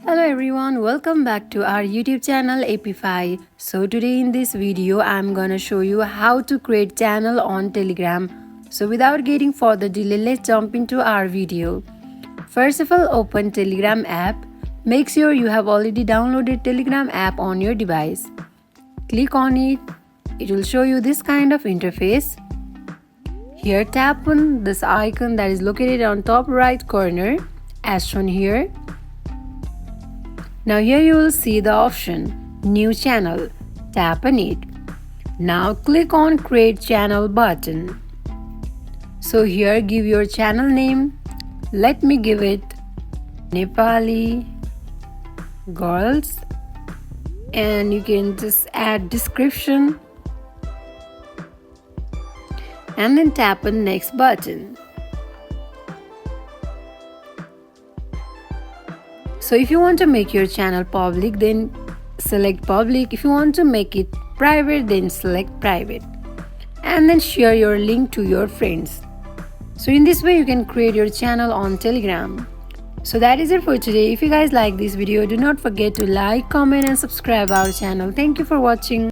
Hello everyone, welcome back to our YouTube channel Apify. So today in this video I'm gonna show you how to create channel on Telegram. So without getting further delay, let's jump into our video. First of all, open Telegram app. Make sure you have already downloaded Telegram app on your device. Click on it. It will show you this kind of interface. Here tap on this icon that is located on top right corner as shown here. Now here you will see the option New Channel. Tap on it. Now click on Create Channel button. So here give your channel name. Let me give it Nepali Girls, and you can just add description and then tap on Next button. So if you want to make your channel public, then select public. If you want to make it private, then select private. And then share your link to your friends. So in this way you can create your channel on Telegram. So that is it for today. If you guys like this video, do not forget to like, comment and subscribe our channel. Thank you for watching.